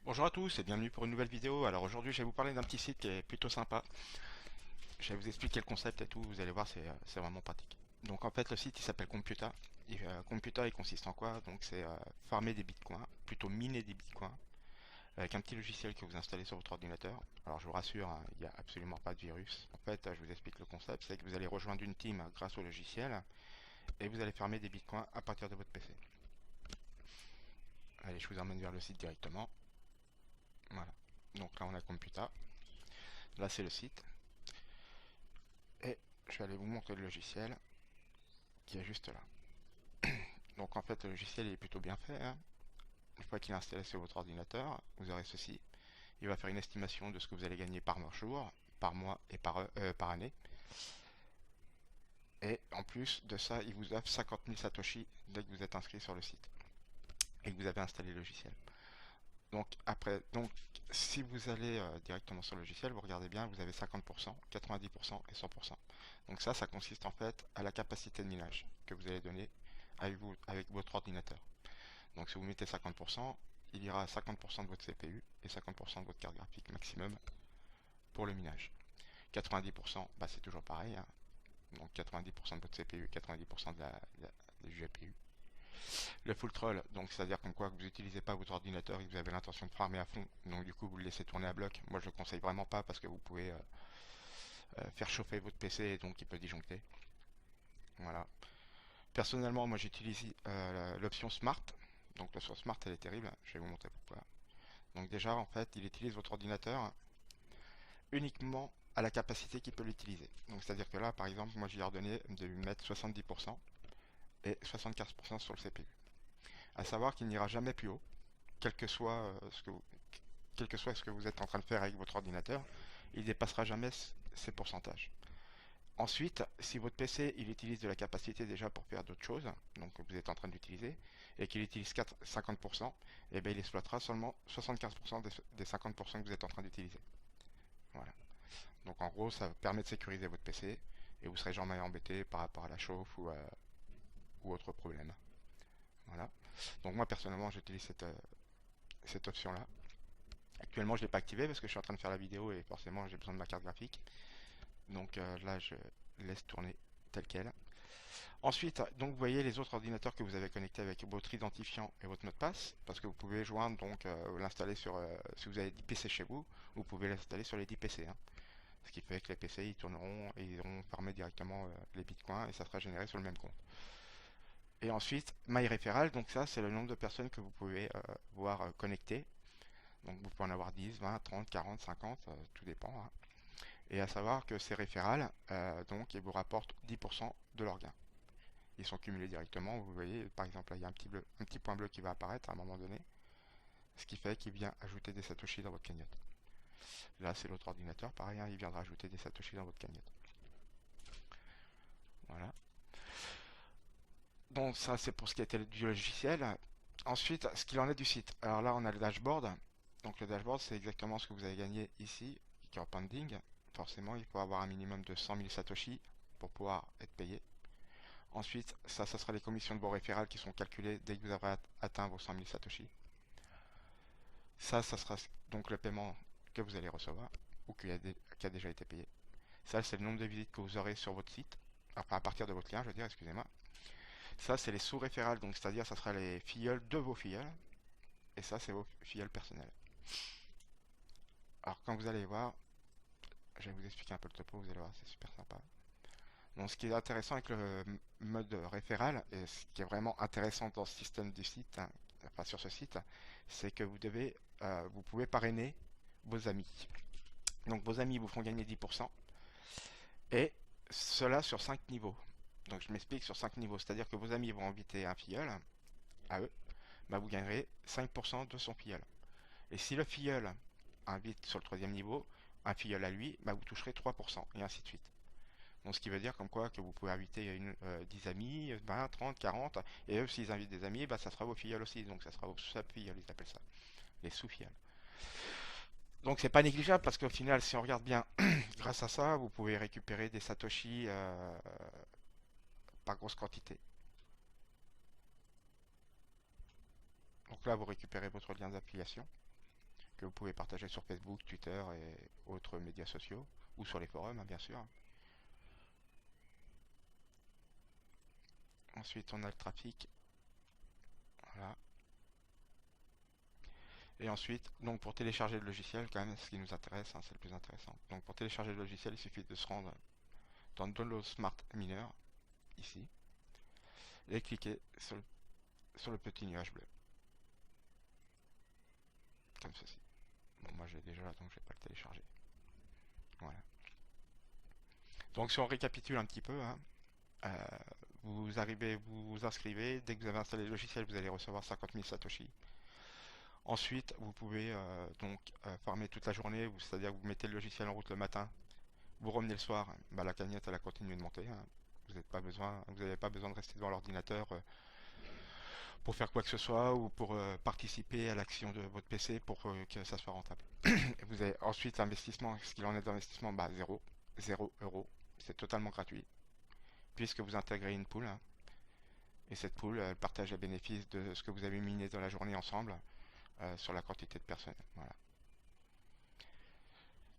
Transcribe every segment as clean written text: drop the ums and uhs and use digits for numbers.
Bonjour à tous et bienvenue pour une nouvelle vidéo. Alors aujourd'hui je vais vous parler d'un petit site qui est plutôt sympa. Je vais vous expliquer le concept et tout, vous allez voir c'est vraiment pratique. Donc en fait le site il s'appelle Computa. Computa il consiste en quoi? Donc c'est farmer des bitcoins, plutôt miner des bitcoins, avec un petit logiciel que vous installez sur votre ordinateur. Alors je vous rassure, hein, il n'y a absolument pas de virus. En fait je vous explique le concept, c'est que vous allez rejoindre une team grâce au logiciel et vous allez farmer des bitcoins à partir de votre PC. Allez, je vous emmène vers le site directement. Voilà. Donc là on a Computa. Là c'est le site. Et je vais aller vous montrer le logiciel qui est juste là. Donc en fait le logiciel est plutôt bien fait, hein. Une fois qu'il est installé sur votre ordinateur, vous aurez ceci. Il va faire une estimation de ce que vous allez gagner par jour, par mois et par année. Et en plus de ça, il vous offre 50 000 Satoshi dès que vous êtes inscrit sur le site et que vous avez installé le logiciel. Donc si vous allez directement sur le logiciel, vous regardez bien, vous avez 50%, 90% et 100%. Donc ça consiste en fait à la capacité de minage que vous allez donner avec votre ordinateur. Donc si vous mettez 50%, il ira à 50% de votre CPU et 50% de votre carte graphique maximum pour le minage. 90%, bah c'est toujours pareil, hein. Donc 90% de votre CPU, 90% du GPU. Le full troll, donc c'est-à-dire comme quoi que vous n'utilisez pas votre ordinateur et que vous avez l'intention de farmer à fond, donc du coup vous le laissez tourner à bloc. Moi je le conseille vraiment pas parce que vous pouvez faire chauffer votre PC et donc il peut disjoncter. Voilà. Personnellement, moi j'utilise l'option Smart. Donc l'option Smart elle est terrible, je vais vous montrer pourquoi. Donc déjà en fait il utilise votre ordinateur uniquement à la capacité qu'il peut l'utiliser. Donc c'est-à-dire que là par exemple moi j'ai ordonné de lui mettre 70% et 75% sur le CPU. À savoir qu'il n'ira jamais plus haut, quel que soit ce que vous êtes en train de faire avec votre ordinateur, il ne dépassera jamais ces pourcentages. Ensuite, si votre PC il utilise de la capacité déjà pour faire d'autres choses, donc que vous êtes en train d'utiliser, et qu'il utilise 50%, et bien il exploitera seulement 75% des 50% que vous êtes en train d'utiliser. Voilà. Donc en gros, ça permet de sécuriser votre PC et vous serez jamais embêté par rapport à la chauffe ou autre problème. Voilà. Donc moi personnellement, j'utilise cette option-là. Actuellement, je ne l'ai pas activé parce que je suis en train de faire la vidéo et forcément j'ai besoin de ma carte graphique. Donc là, je laisse tourner tel quel. Ensuite, donc vous voyez les autres ordinateurs que vous avez connectés avec votre identifiant et votre mot de passe, parce que vous pouvez joindre donc l'installer sur si vous avez 10 PC chez vous, vous pouvez l'installer sur les 10 PC, hein. Ce qui fait que les PC ils tourneront et ils iront farmer directement les bitcoins et ça sera généré sur le même compte. Et ensuite, MyReferral, donc ça c'est le nombre de personnes que vous pouvez voir connectées. Donc vous pouvez en avoir 10, 20, 30, 40, 50, tout dépend, hein. Et à savoir que ces référals, donc, ils vous rapportent 10% de leurs gains. Ils sont cumulés directement. Vous voyez, par exemple, là, il y a un petit point bleu qui va apparaître à un moment donné, ce qui fait qu'il vient ajouter des satoshis dans votre cagnotte. Là, c'est l'autre ordinateur, pareil, hein, il viendra ajouter des satoshis dans votre cagnotte. Voilà. Donc ça, c'est pour ce qui était du logiciel. Ensuite, ce qu'il en est du site. Alors là, on a le dashboard. Donc le dashboard, c'est exactement ce que vous avez gagné ici, qui est en pending. Forcément, il faut avoir un minimum de 100 000 satoshis pour pouvoir être payé. Ensuite, ça sera les commissions de vos référales qui sont calculées dès que vous aurez atteint vos 100 000 satoshis. Ça sera donc le paiement que vous allez recevoir ou qui a déjà été payé. Ça, c'est le nombre de visites que vous aurez sur votre site, enfin à partir de votre lien, je veux dire, excusez-moi. Ça, c'est les sous-référales, donc c'est-à-dire ça sera les filleuls de vos filleuls. Et ça, c'est vos filleuls personnels. Alors, quand vous allez voir, je vais vous expliquer un peu le topo, vous allez voir, c'est super sympa. Donc, ce qui est intéressant avec le mode référal, et ce qui est vraiment intéressant dans ce système du site, hein, enfin sur ce site, c'est que vous pouvez parrainer vos amis. Donc, vos amis vous font gagner 10%, et cela sur 5 niveaux. Donc, je m'explique sur 5 niveaux, c'est-à-dire que vos amis vont inviter un filleul à eux, bah, vous gagnerez 5% de son filleul. Et si le filleul invite sur le troisième niveau un filleul à lui, bah, vous toucherez 3%, et ainsi de suite. Donc, ce qui veut dire comme quoi que vous pouvez inviter 10 amis, 20, 30, 40, et eux, s'ils invitent des amis, bah, ça sera vos filleuls aussi. Donc, ça sera vos sub-filleuls, ils appellent ça, les sous-filleuls. Donc, c'est pas négligeable parce qu'au final, si on regarde bien, grâce à ça, vous pouvez récupérer des satoshis par grosse quantité. Donc là, vous récupérez votre lien d'affiliation. que vous pouvez partager sur Facebook, Twitter et autres médias sociaux, ou sur les forums, hein, bien sûr. Ensuite, on a le trafic. Voilà. Et ensuite, donc pour télécharger le logiciel, quand même, ce qui nous intéresse, hein, c'est le plus intéressant. Donc pour télécharger le logiciel, il suffit de se rendre dans Download Smart Miner, ici, et cliquer sur le petit nuage bleu, comme ceci. Bon, moi j'ai déjà là, donc je vais pas le télécharger. Voilà. Donc si on récapitule un petit peu, hein, euh, vous arrivez, vous vous inscrivez, dès que vous avez installé le logiciel, vous allez recevoir 50 000 Satoshi. Ensuite, vous pouvez farmer toute la journée, c'est-à-dire que vous mettez le logiciel en route le matin, vous revenez le soir, bah, la cagnotte elle a continué de monter, hein. Vous n'avez pas besoin de rester devant l'ordinateur pour faire quoi que ce soit ou pour participer à l'action de votre PC pour que ça soit rentable. Et vous avez ensuite l'investissement, ce qu'il en est d'investissement, bah 0 euros, c'est totalement gratuit puisque vous intégrez une pool, hein. Et cette pool elle partage les bénéfices de ce que vous avez miné dans la journée ensemble sur la quantité de personnes. Voilà.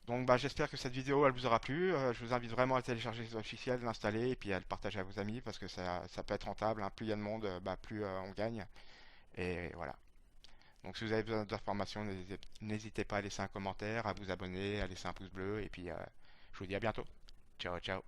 Donc bah, j'espère que cette vidéo elle vous aura plu. Je vous invite vraiment à télécharger ce logiciel, l'installer et puis à le partager à vos amis parce que ça peut être rentable, hein. Plus il y a de monde, bah, plus on gagne. Et voilà. Donc si vous avez besoin d'informations, n'hésitez pas à laisser un commentaire, à vous abonner, à laisser un pouce bleu et puis je vous dis à bientôt. Ciao ciao.